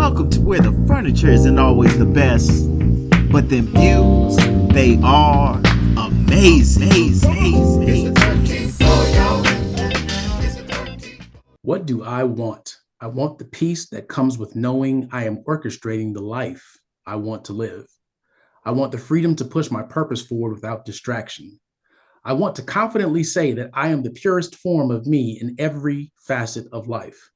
Welcome to where the furniture isn't always the best, but them views, they are amazing. What do I want? I want the peace that comes with knowing I am orchestrating the life I want to live. I want the freedom to push my purpose forward without distraction. I want to confidently say that I am the purest form of me in every facet of life.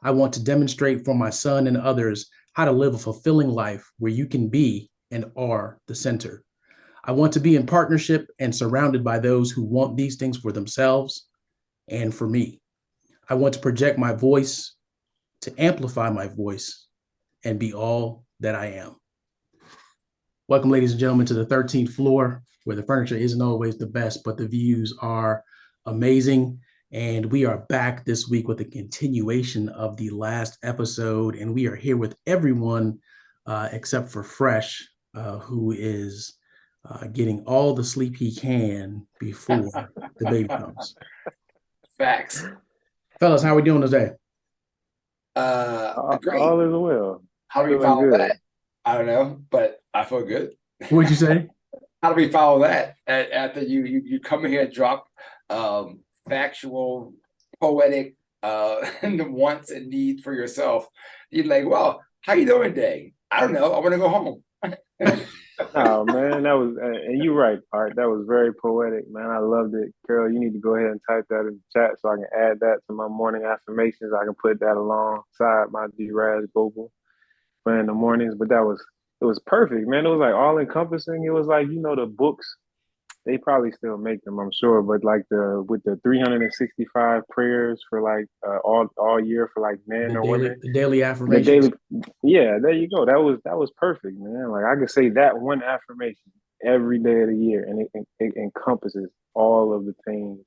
I want to demonstrate for my son and others how to live a fulfilling life where you can be and are the center. I want to be in partnership and surrounded by those who want these things for themselves and for me. I want to project my voice, to amplify my voice, and be all that I am. Welcome, ladies and gentlemen, to the 13th floor, where the furniture isn't always the best, but the views are amazing. And we are back this week with a continuation of the last episode. And we are here with everyone except for Fresh, who is getting all the sleep he can before the baby comes. Facts. Fellas, how are we doing today? Great. All is well. How do we Feeling follow good. that? I don't know, but I feel good. What'd you say? How do we follow that after you come here and drop factual, poetic wants and needs for yourself? You're like, well, how you doing today? I don't know. I want to go home. Oh man, that was and you're right, Art. That was very poetic, man. I loved it. Carol, you need to go ahead and type that in the chat so I can add that to my morning affirmations. I can put that alongside my D-Raz Global for in the mornings. But it was perfect, man. It was like all encompassing. It was like, the books, they probably still make them, I'm sure, but like with the 365 prayers for like all year for like men or women. The daily The affirmations. daily, yeah, there you go. That was perfect, man. Like I could say that one affirmation every day of the year, and it encompasses all of the things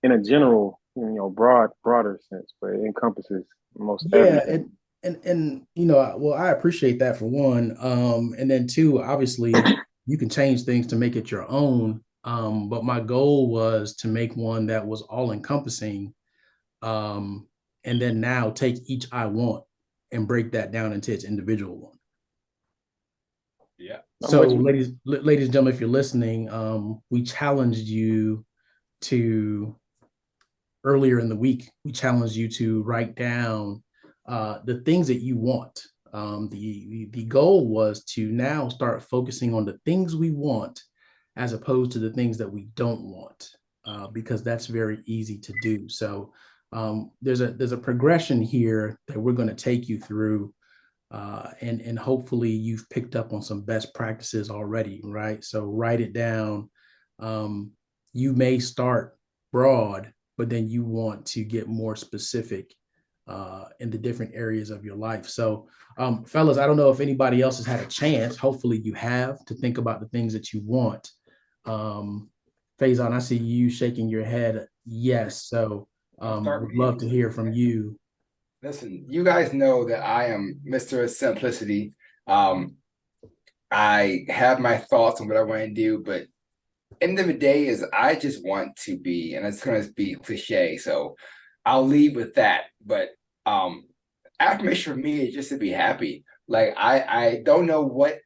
in a general, broader sense, but it encompasses most Yeah, everything. and well, I appreciate that for one. And then two, obviously, you can change things to make it your own. But my goal was to make one that was all encompassing. And then now take each I want and break that down into its individual one. Yeah. So, ladies and gentlemen, if you're listening, we challenged you to earlier in the week. We challenged you to write down the things that you want. The goal was to now start focusing on the things we want as opposed to the things that we don't want, because that's very easy to do. So there's a progression here that we're going to take you through, and hopefully you've picked up on some best practices already, right? So write it down. You may start broad, but then you want to get more specific in the different areas of your life. So, fellas, I don't know if anybody else has had a chance. Hopefully, you have to think about the things that you want. Faison, I see you shaking your head. Yes. So, would love to hear from you. Listen, you guys know that I am Mr. Simplicity. I have my thoughts on what I want to do, but end of the day is I just want to be, and it's going to be cliche, so I'll leave with that. But affirmation for me is just to be happy. Like I don't know what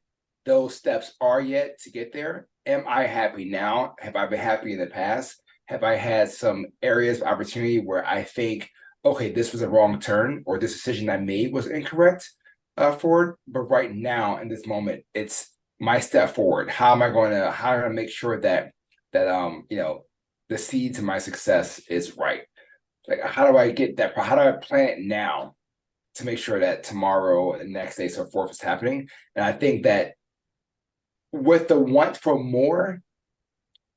those steps are yet to get there. Am I happy now? Have I been happy in the past? Have I had some areas of opportunity where I think, okay, this was a wrong turn, or this decision I made was incorrect forward? But right now, in this moment, it's my step forward. How am I going to make sure that the seeds of my success is right? Like, how do I get that? How do I plan it now to make sure that tomorrow and the next day, so forth, is happening? And I think that with the want for more,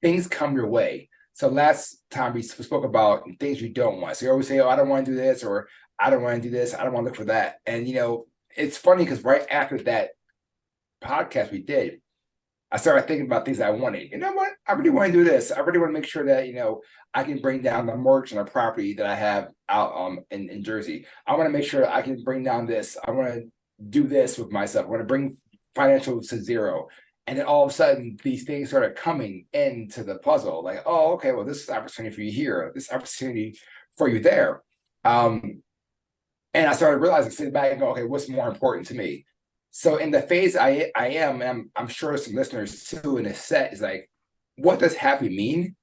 things come your way. So last time we spoke about things you don't want. So you always say, oh, I don't want to do this, or I don't want to do this. I don't want to look for that. And, it's funny because right after that podcast we did, I started thinking about things I wanted. You know what? I really want to do this. I really want to make sure that, I can bring down the mortgage on a property that I have out in Jersey. I want to make sure I can bring down this. I want to do this with myself. I want to bring financials to zero. And then all of a sudden, these things started coming into the puzzle. Like, oh, okay, well, this is opportunity for you here. This opportunity for you there. And I started realizing, sitting back and go, okay, what's more important to me? So in the phase I am, and I'm sure some listeners too in this set is like, what does happy mean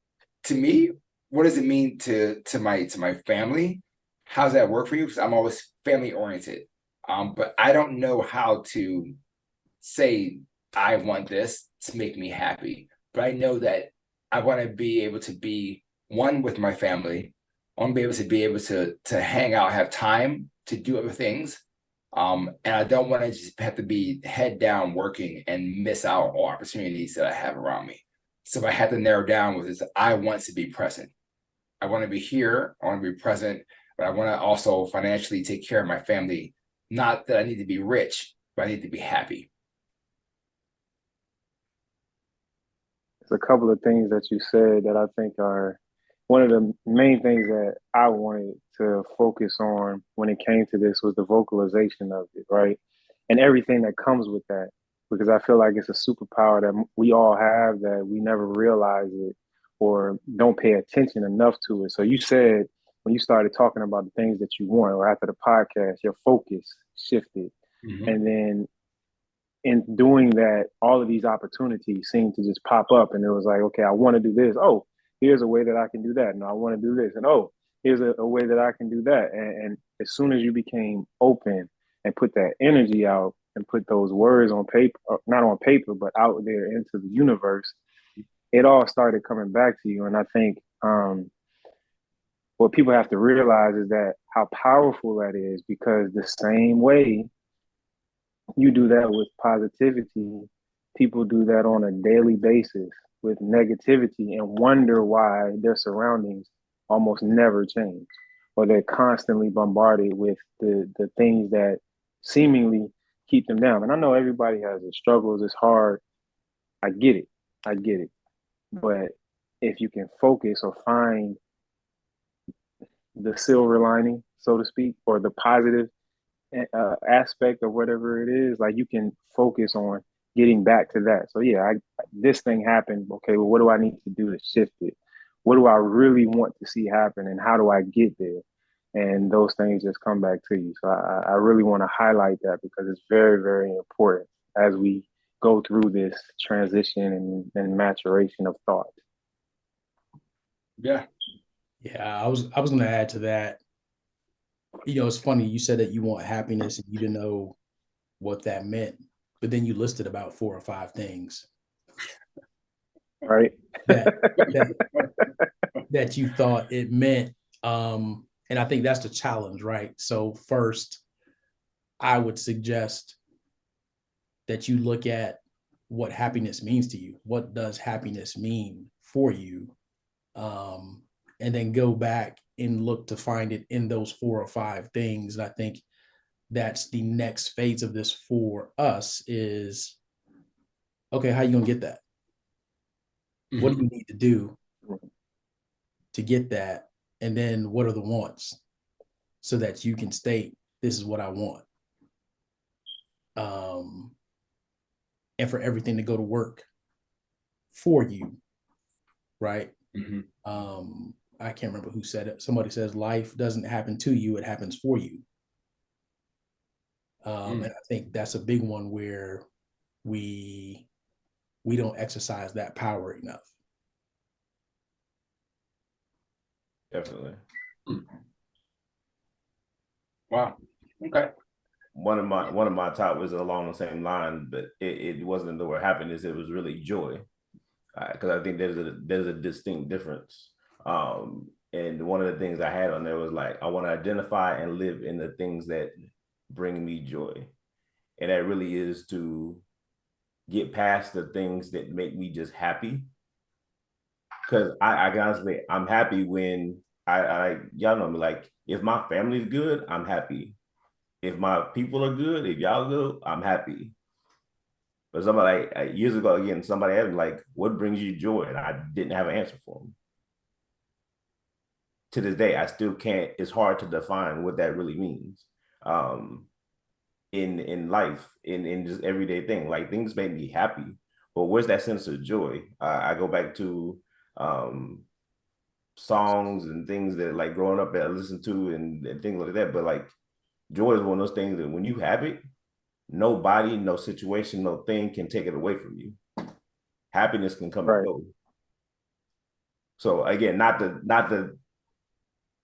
to me? What does it mean to my family? How does that work for you? Because I'm always family oriented. But I don't know how to say I want this to make me happy. But I know that I want to be able to be one with my family. I want to be able to hang out, have time to do other things. And I don't want to just have to be head down working and miss out on opportunities that I have around me. So if I had to narrow down with this, I want to be present. I want to be here. I want to be present, but I want to also financially take care of my family. Not that I need to be rich, but I need to be happy. There's a couple of things that you said that I think are one of the main things that I wanted to focus on when it came to this was the vocalization of it, right? And everything that comes with that, because I feel like it's a superpower that we all have that we never realize it or don't pay attention enough to it. So you said when you started talking about the things that you want, or after the podcast, your focus shifted. Mm-hmm. And then in doing that, all of these opportunities seemed to just pop up, and it was like, okay, I want to do this. Oh, here's a way that I can do that. No, I want to do this, and oh, here's a way that I can do that. And as soon as you became open and put that energy out and put those words on paper, not on paper, but out there into the universe, it all started coming back to you. And I think what people have to realize is that how powerful that is, because the same way you do that with positivity, people do that on a daily basis with negativity and wonder why their surroundings almost never change, or they're constantly bombarded with the things that seemingly keep them down. And I know everybody has its struggles, it's hard. I get it. I get it. But if you can focus or find the silver lining, so to speak, or the positive aspect of whatever it is, like you can focus on getting back to that. So yeah, this thing happened. Okay, well, what do I need to do to shift it? What do I really want to see happen, and how do I get there? And those things just come back to you. So I really want to highlight that because it's very, very important as we go through this transition and maturation of thought. Yeah. Yeah, I was going to add to that. It's funny you said that you want happiness and you didn't know what that meant, but then you listed about 4 or 5 things, right? that you thought it meant. And I think that's the challenge, right? So first, I would suggest that you look at what happiness means to you. What does happiness mean for you? And then go back and look to find it in those 4 or 5 things. And I think that's the next phase of this for us is, okay, how are you going to get that? Mm-hmm. What do you need to do to get that? And then what are the wants so that you can state, this is what I want. And for everything to go to work for you, right? Mm-hmm. I can't remember who said it. Somebody says life doesn't happen to you, it happens for you. And I think that's a big one where we don't exercise that power enough. Definitely. Wow. Okay. One of my top was along the same line, but it wasn't the word happiness. It was really joy, because I think there's a distinct difference. And one of the things I had on there was like, I want to identify and live in the things that bring me joy, and that really is to get past the things that make me just happy. Because I honestly, I'm happy when I y'all know me, like if my family's good, I'm happy. If my people are good, if y'all good, I'm happy. But somebody like years ago, again, somebody asked me like, "What brings you joy?" And I didn't have an answer for them. To this day, I still can't. It's hard to define what that really means. In life, in just everyday thing, like things make me happy, but where's that sense of joy? I go back to songs and things that like growing up that I listened to and things like that, but like Joy is one of those things that when you have it, nobody, no situation, no thing can take it away from you. Happiness can come and Right. go. So again, not to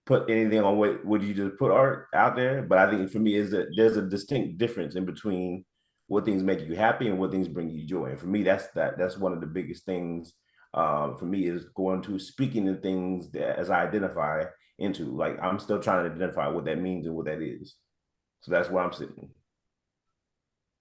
put anything on what you just put art out there, but I think for me is that there's a distinct difference in between what things make you happy and what things bring you joy. And for me, that's one of the biggest things for me is going to speaking the things that as I identify into. Like I'm still trying to identify what that means and what that is. So that's where I'm sitting.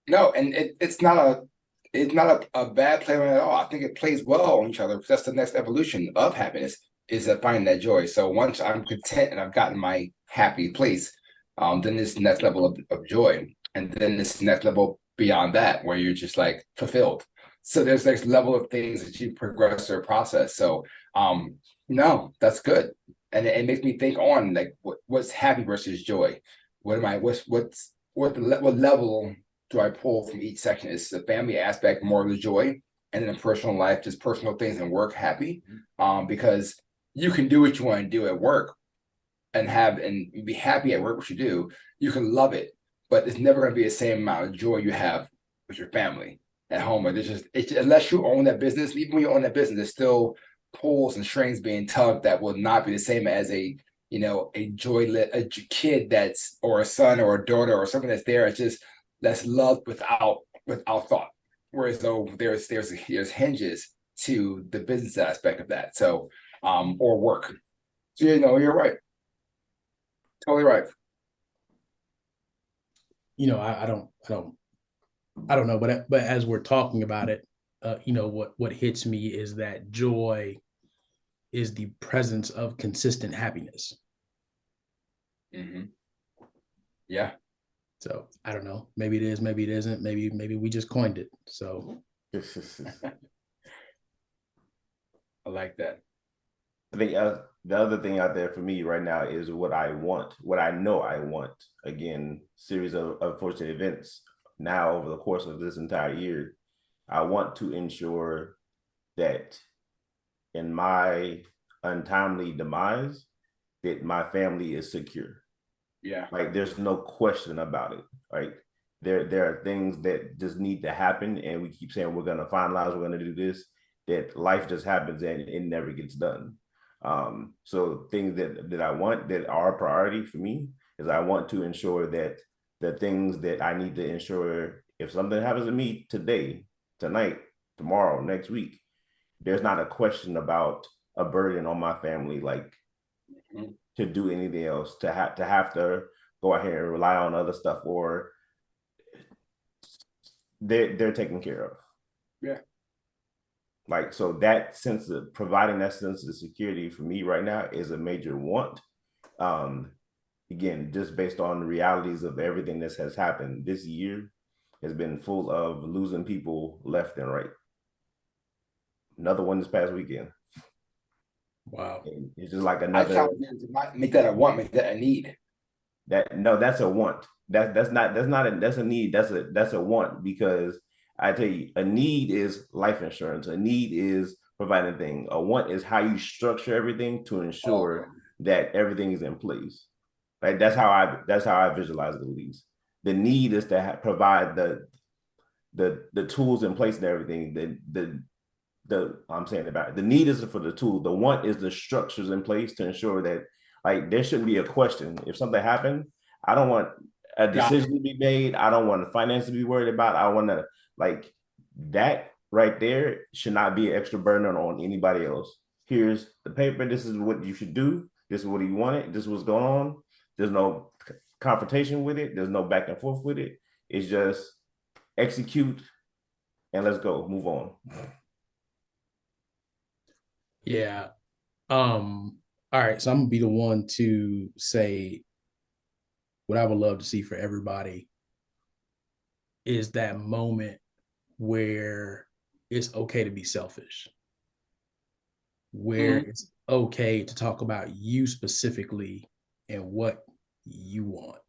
No, and it's not a bad play at all. I think it plays well on each other. That's the next evolution of happiness is finding that joy. So once I'm content and I've gotten my happy place, then this next level of joy, and then this next level beyond that where you're just like fulfilled. So there's next level of things that you progress or process. So no, that's good, and it makes me think on like what's happy versus joy. What am I? What level do I pull from each section? Is the family aspect more of the joy, and then the personal life, just personal things and work happy? Because you can do what you want to do at work and be happy at work, what you do. You can love it, but it's never going to be the same amount of joy you have with your family at home. Or there's just it's unless you own that business, even when you own that business, there's still pulls and strings being tugged that will not be the same as a kid that's or a son or a daughter or something that's there. It's just that's love without thought. Whereas though there's hinges to the business aspect of that. So or work. So you're right. Totally right. I don't know, but as we're talking about it, what hits me is that joy is the presence of consistent happiness. Mm-hmm. Yeah. So I don't know. Maybe it is, maybe it isn't. Maybe we just coined it. So I like that. I think the other thing out there for me right now is what I want, what I know I want. Again, series of unfortunate events now over the course of this entire year. I want to ensure that in my untimely demise, that my family is secure. Yeah. Like there's no question about it. Like there are things that just need to happen, and we keep saying we're gonna finalize, we're gonna do this. That life just happens and it never gets done. So things that I want that are a priority for me is I want to ensure that the things that I need to ensure if something happens to me today, tonight, tomorrow, next week, there's not a question about a burden on my family, like to do anything else, to have to go out here and rely on other stuff, or they're taken care of. Yeah. Like, so that sense of providing that sense of security for me right now is a major want. Again, just based on the realities of everything that has happened this year has been full of losing people left and right. Another one this past weekend. Wow. And it's just like I another. challenge you to not make that a want, make that a need. That's a want. That's a need. That's a want, because I tell you, a need is life insurance. A need is providing thing. A want is how you structure everything to ensure that everything is in place. Right? That's how I visualize it at least. The need is to provide the tools in place and everything. I'm saying about it. The need is for the tool. The want is the structures in place to ensure that like there shouldn't be a question. If something happened, I don't want a decision to be made. I don't want the finance to be worried about. I want to like that right there should not be an extra burden on anybody else. Here's the paper. This is what you should do. This is what you wanted. This is what's going on. There's no confrontation with it. There's no back and forth with it. It's just execute and let's go. Move on. Yeah. All right. So I'm gonna be the one to say what I would love to see for everybody is that moment where it's okay to be selfish, where it's okay to talk about you specifically and what you want.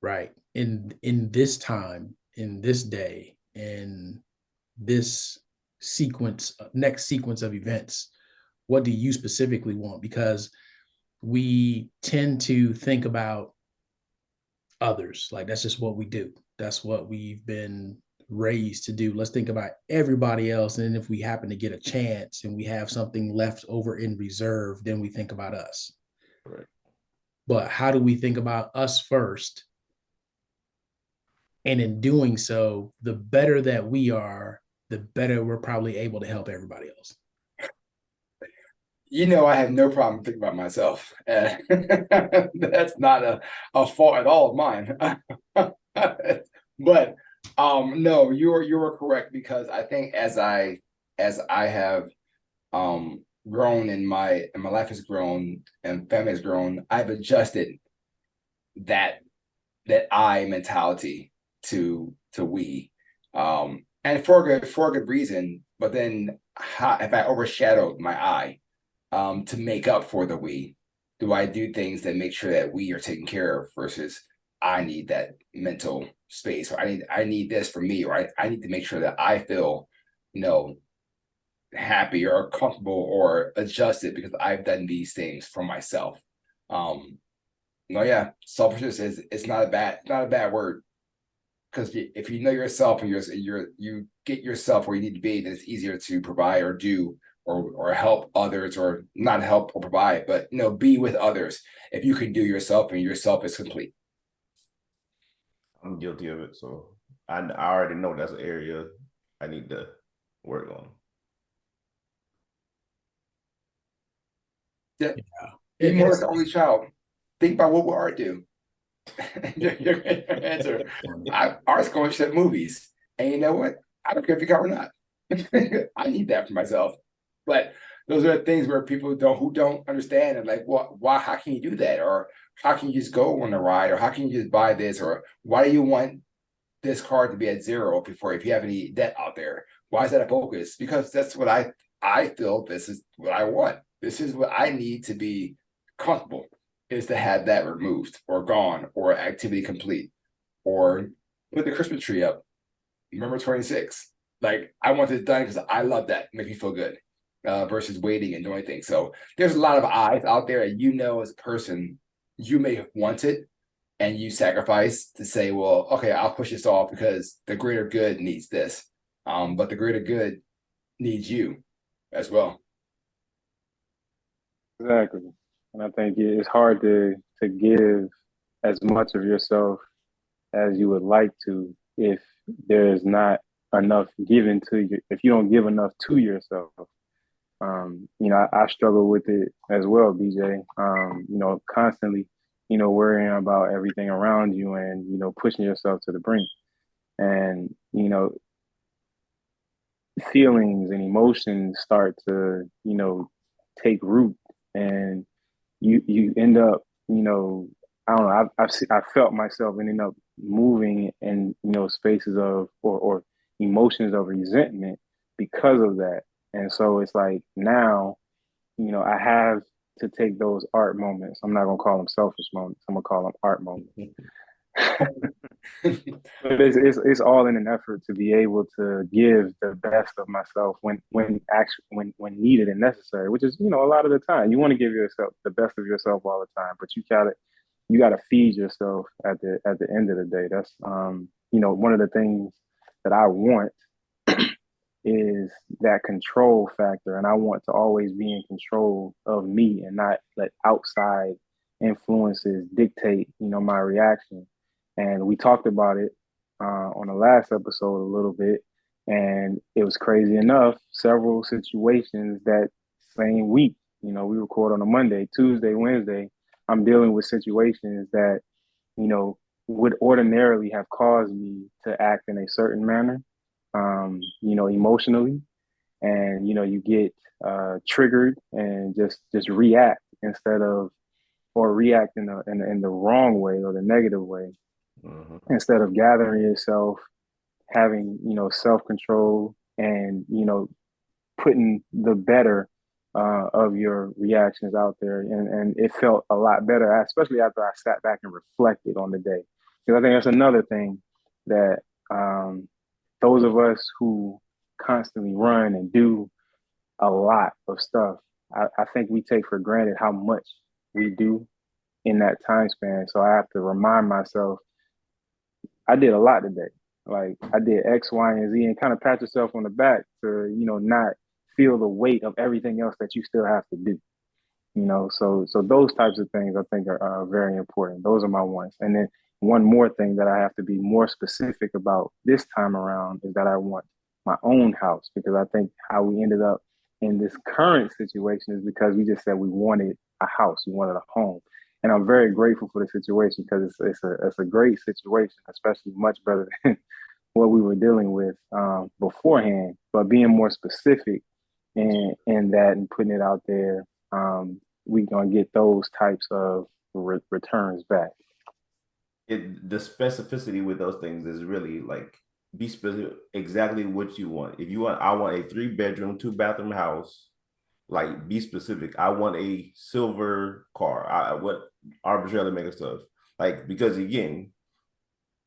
Right. In this time, in this day, in this next sequence of events, what do you specifically want? Because we tend to think about others. Like that's just what we do. That's what we've been raised to do. Let's think about everybody else. And then if we happen to get a chance and we have something left over in reserve, then we think about us. Right. But how do we think about us first? And in doing so, the better that we are, the better we're probably able to help everybody else. I have no problem thinking about myself. That's not a fault at all of mine. But no, you're correct, because I think as I have grown and my life has grown and family has grown, I've adjusted that I mentality to we, and for a good reason. But then if I overshadowed my I, to make up for the we, do I do things that make sure that we are taken care of versus I need that mental space, or I need this for me, or I need to make sure that I feel, happy or comfortable or adjusted because I've done these things for myself. No, yeah, selfishness is it's not a bad word, because if you know yourself and you get yourself where you need to be, then it's easier to provide or do or help others, or not help or provide, but be with others if you can do yourself and yourself is complete. I'm guilty of it, so I already know that's an area I need to work on. Yeah, Yeah. be more like the only child. Think about what will art do. Your answer. Art's going to movies, and you know what? I don't care if you come or not. I need that for myself. But those are the things where people don't understand, and like, what? Why? How can you do that? Or how can you just go on a ride? Or how can you just buy this? Or why do you want this card to be at zero if you have any debt out there? Why is that a focus? Because that's what I feel. This is what I want. This is what I need to be comfortable, is to have that removed or gone or activity complete, or put the Christmas tree up. Remember 26. Like, I want this done because I love that. Make me feel good, versus waiting and doing things. So there's a lot of eyes out there, and as a person, you may want it and you sacrifice to say, well, okay, I'll push this off because the greater good needs this. But the greater good needs you as well. Exactly. And I think it's hard to give as much of yourself as you would like to if there's not enough given to you, if you don't give enough to yourself. I struggle with it as well, BJ. Constantly, worrying about everything around you and, pushing yourself to the brink. And, feelings and emotions start to, take root, and you end up, I don't know, I felt myself ending up moving in, spaces of or emotions of resentment because of that. And so it's like now, I have to take those art moments. I'm not gonna call them selfish moments. I'm gonna call them art moments. But it's all in an effort to be able to give the best of myself when needed and necessary, which is, a lot of the time. You want to give yourself the best of yourself all the time, but you gotta feed yourself at the end of the day. That's one of the things that I want is that control factor, and I want to always be in control of me and not let outside influences dictate, my reaction. And we talked about it on the last episode a little bit, and it was crazy enough. Several situations that same week, we record on a Monday, Tuesday, Wednesday. I'm dealing with situations that, would ordinarily have caused me to act in a certain manner, emotionally, and you get triggered and just react instead of, or react in the wrong way or the negative way, instead of gathering yourself, having self control, and putting the better of your reactions out there, and it felt a lot better, especially after I sat back and reflected on the day. Because I think that's another thing that those of us who constantly run and do a lot of stuff, I think we take for granted how much we do in that time span. So I have to remind myself, I did a lot today. Like I did X, Y, and Z, and kind of pat yourself on the back to, not feel the weight of everything else that you still have to do. So those types of things I think are very important. Those are my ones. And then one more thing that I have to be more specific about this time around is that I want my own house, because I think how we ended up in this current situation is because we just said we wanted a house, we wanted a home. And I'm very grateful for the situation, because it's a great situation, especially much better than what we were dealing with beforehand. But being more specific in that and putting it out there, we're gonna get those types of returns back. The specificity with those things is really like, be specific exactly what you want. If you want, I want a 3-bedroom, 2-bathroom house. Like, be specific. I want a silver car. What arbitrarily make stuff, like, because again,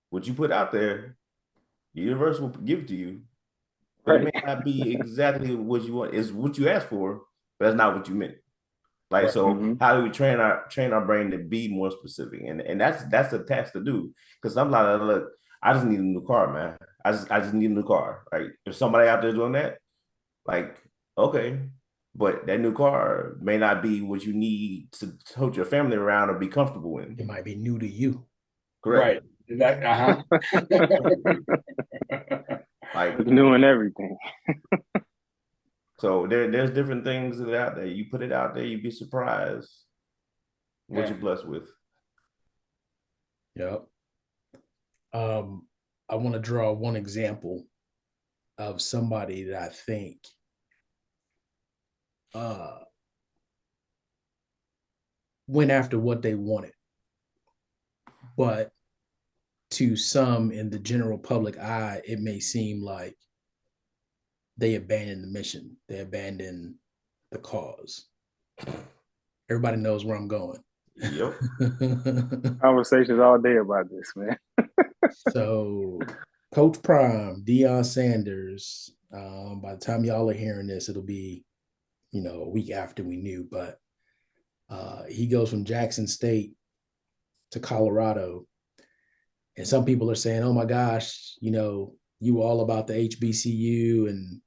what you put out there, the universe will give to you, but it may not be exactly what you want. It's what you asked for, but that's not what you meant. Like, so how do we train our brain to be more specific? And that's a task to do. Because sometimes, look, I just need a new car, man. I just need a new car. Like, if somebody out there doing that, like, okay, but that new car may not be what you need to tote your family around or be comfortable in. It might be new to you. Correct. Right. Like, it's new and everything. So there's different things that are out there. You put it out there, you'd be surprised what you're blessed with. Yep. I want to draw one example of somebody that I think went after what they wanted, but to some in the general public eye, it may seem like they abandoned the mission. They abandoned the cause. Everybody knows where I'm going. Yep. Conversations all day about this, man. So, Coach Prime, Deion Sanders. By the time y'all are hearing this, it'll be, a week after we knew. But he goes from Jackson State to Colorado, and some people are saying, "Oh my gosh, you all about the HBCU and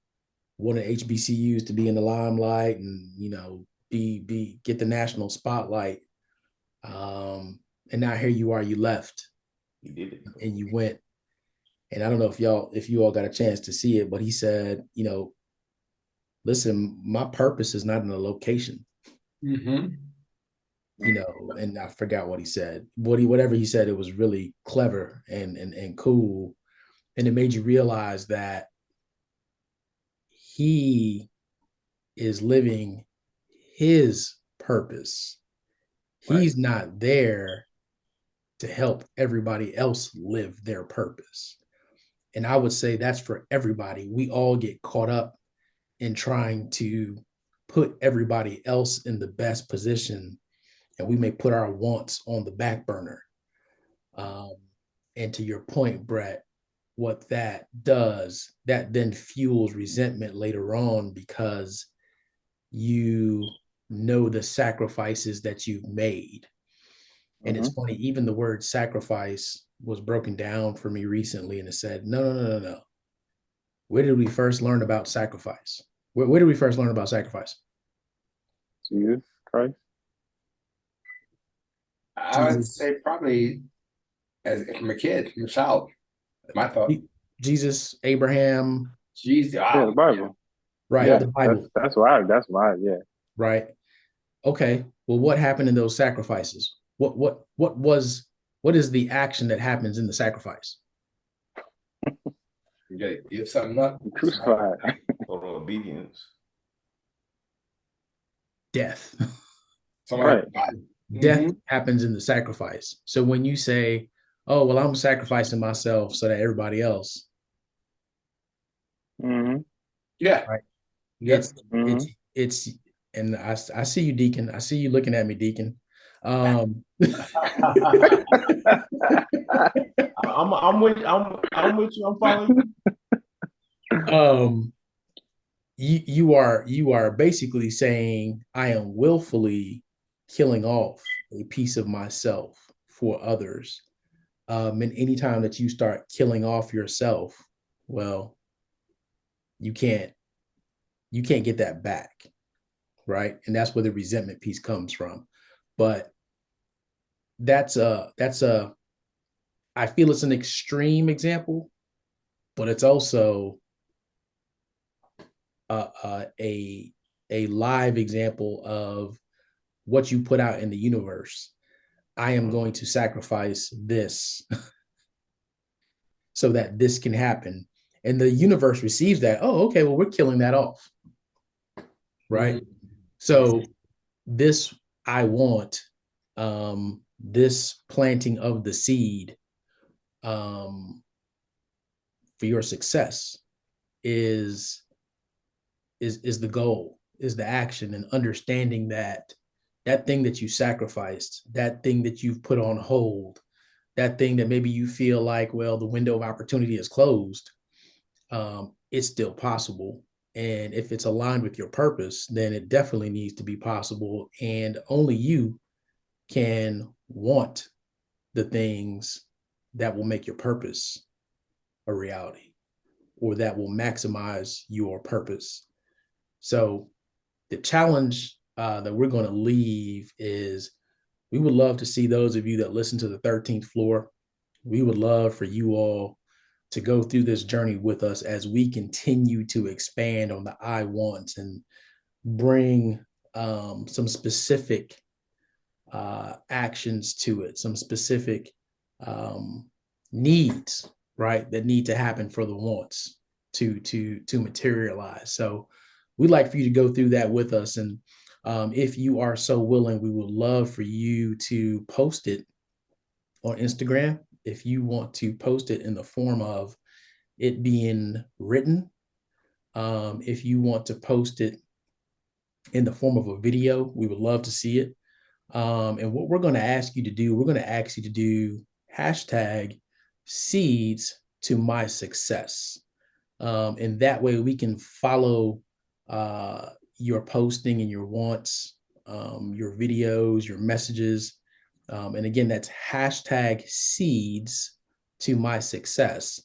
wanted HBCUs to be in the limelight and get the national spotlight." And now here you are, you left. You did it. And you went. And I don't know if you all got a chance to see it, but he said, listen, my purpose is not in a location. And I forgot what he said. Whatever he said, it was really clever and cool. And it made you realize that he is living his purpose. Right. He's not there to help everybody else live their purpose. And I would say that's for everybody. We all get caught up in trying to put everybody else in the best position, and we may put our wants on the back burner. And to your point, Brett, what that does, that then fuels resentment later on, because you know the sacrifices that you've made. And it's funny, even the word sacrifice was broken down for me recently, and it said, no. Where did we first learn about sacrifice? Where did we first learn about sacrifice? Jesus Christ. I would say probably from a kid, from a child. My thought. Jesus, Abraham. Jesus. Yeah, the Bible. Right, yeah, the Bible. That's why, yeah. Right. Okay. Well, what happened in those sacrifices? What is the action that happens in the sacrifice? You gotta give something up. Crucified. Total obedience. Death. Right. Death happens in the sacrifice. So when you say, "Oh, well, I'm sacrificing myself so that everybody else," yeah, right? It's, and I see you, Deacon. I see you looking at me, Deacon. I'm with you. I'm following you. You are basically saying, I am willfully killing off a piece of myself for others. And anytime that you start killing off yourself, well, you can't get that back, right? And that's where the resentment piece comes from. But that's a I feel it's an extreme example, but it's also a live example of what you put out in the universe. I am going to sacrifice this so that this can happen. And the universe receives that. Oh, okay, well, we're killing that off. Right. Mm-hmm. So this I want, this planting of the seed for your success is the goal, is the action, and understanding that that thing that you sacrificed, that thing that you've put on hold, that thing that maybe you feel like, well, the window of opportunity is closed, it's still possible. And if it's aligned with your purpose, then it definitely needs to be possible. And only you can want the things that will make your purpose a reality, or that will maximize your purpose. So the challenge that we're going to leave is, we would love to see those of you that listen to the 13th floor. We would love for you all to go through this journey with us as we continue to expand on the I wants and bring some specific actions to it, some specific needs, right, that need to happen for the wants to materialize. So we'd like for you to go through that with us. And if you are so willing, we would love for you to post it on Instagram. If you want to post it in the form of it being written, if you want to post it in the form of a video, we would love to see it. And what we're going to ask you to do, we're going to ask you to do hashtag seeds to my success. And that way we can follow your posting and your wants, your videos, your messages. And again, that's hashtag seeds to my success.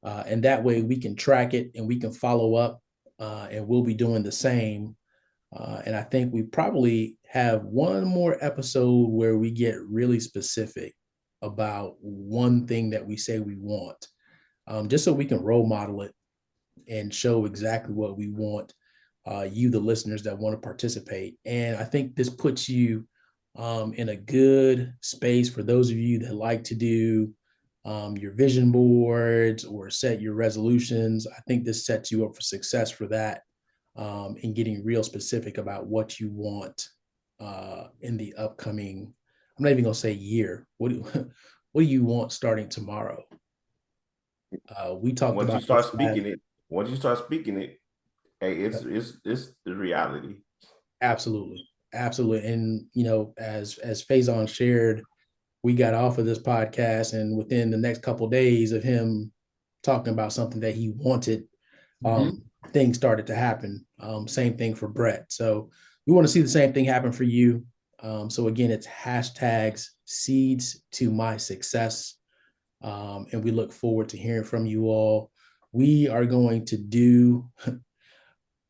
And that way we can track it and we can follow up, and we'll be doing the same. And I think we probably have one more episode where we get really specific about one thing that we say we want, just so we can role model it and show exactly what we want you, the listeners that want to participate. And I think this puts you in a good space for those of you that like to do your vision boards or set your resolutions. I think this sets you up for success for that, and getting real specific about what you want in the upcoming, I'm not even going to say year. What do you want starting tomorrow? We talked once about you start speaking it. Once you start speaking it, hey, it's the reality. Absolutely. And as Faison shared, we got off of this podcast, and within the next couple of days of him talking about something that he wanted, things started to happen. Same thing for Brett. So we want to see the same thing happen for you. So again, it's hashtags seeds to my success. And we look forward to hearing from you all. We are going to do,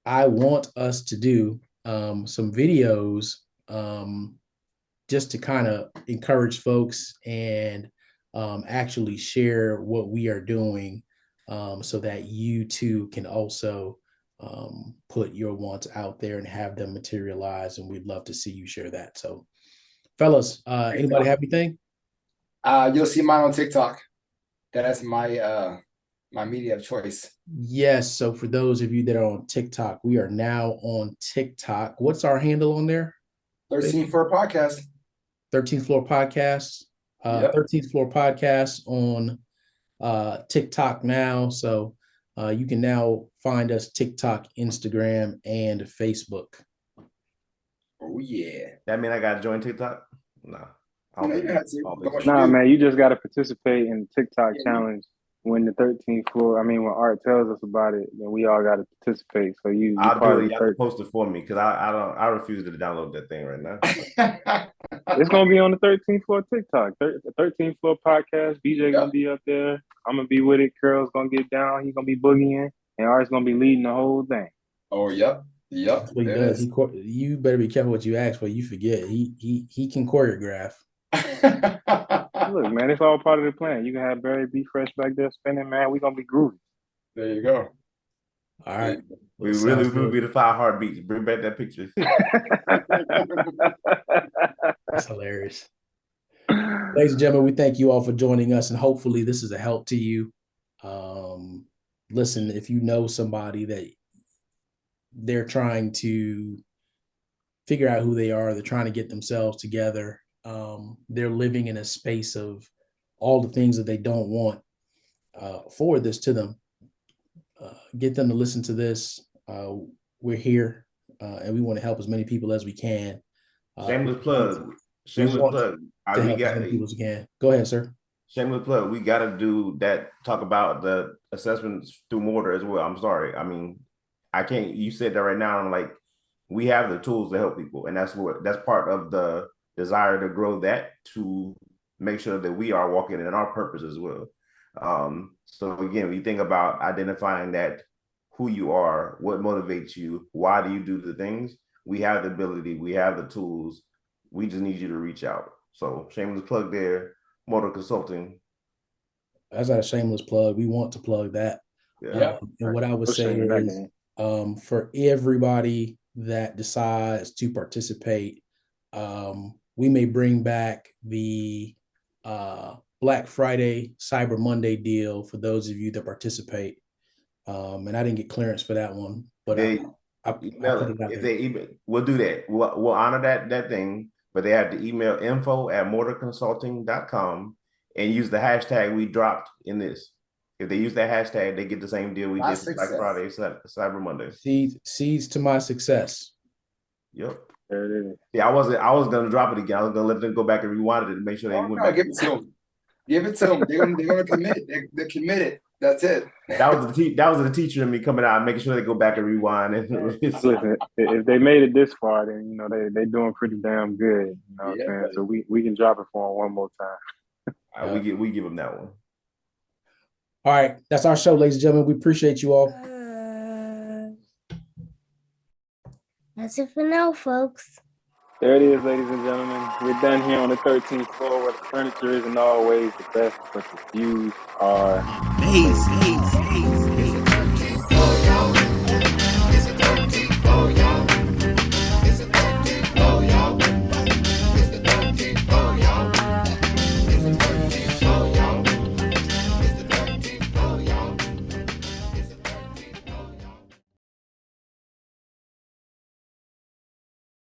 I want us to do some videos just to kind of encourage folks and actually share what we are doing, so that you too can also put your wants out there and have them materialize. And we'd love to see you share that. So fellas, anybody have anything? You'll see mine on TikTok. That's my my media of choice. Yes. So for those of you that are on TikTok, we are now on TikTok. What's our handle on there? 13th Floor Podcast. 13th Floor Podcast. Yep. 13th Floor Podcast on TikTok now. So you can now find us TikTok, Instagram, and Facebook. Oh yeah. That mean I gotta join TikTok? No. You have to. Nah, man, you just got to participate in the TikTok challenge when the 13th floor, when Art tells us about it, then we all got to participate. So you I'll part do of it. the You have to 13th. post it for me because I refuse to download that thing right now. It's gonna be on the 13th floor TikTok. The 13th floor podcast. BJ gonna be up there. I'm gonna be with it. Curl's gonna get down. He's gonna be boogieing, and Art's gonna be leading the whole thing. Oh, yep. That's what he does. You better be careful what you ask for. You forget. He can choreograph. Look, man, it's all part of the plan. You can have Barry B Fresh back there spinning, man. We gonna be groovy. There you go. All right. We really will be the 5 heartbeats. Bring back that picture. That's hilarious. Ladies and gentlemen, we thank you all for joining us, and hopefully this is a help to you. Listen, if you know somebody that they're trying to figure out who they are, they're trying to get themselves together, they're living in a space of all the things that they don't want, forward this to them. Get them to listen to this. We're here, and we want to help as many people as we can. Shameless plug. Shameless plug. To help as many people as we can. Go ahead, sir. Shameless plug. We got to do that. Talk about the assessments through Mortar as well. I'm sorry. I can't. You said that right now. I'm like, we have the tools to help people, and that's part of the desire to grow that, to make sure that we are walking in our purpose as well. So again, we think about identifying that, who you are, what motivates you, why do you do the things. We have the ability, we have the tools. We just need you to reach out. So shameless plug there. Motor Consulting. That's not a shameless plug. We want to plug that. Yeah. And what I would say is, for everybody that decides to participate, we may bring back the Black Friday, Cyber Monday deal for those of you that participate. And I didn't get clearance for that one, but I'll put it out there. We'll do that. We'll honor that thing, but they have to email info@motorconsulting.com and use the hashtag we dropped in this. If they use that hashtag, they get the same deal we did for Black Friday, Cyber Monday. Seeds to my success. Yep. There it is. Yeah, I was gonna drop it again. I was gonna let them go back and rewind it and make sure they went back. Give it to them. Give it to them. They're gonna commit. They're committed. That's it. That was the teacher in me coming out and making sure they go back and rewind. Listen, if they made it this far, then they doing pretty damn good. You know what I'm saying? So we can drop it for them one more time. We give them that one. All right, that's our show, ladies and gentlemen. We appreciate you all. That's it for now, folks. There it is, ladies and gentlemen. We're done here on the 13th floor, where the furniture isn't always the best, but the views are amazing.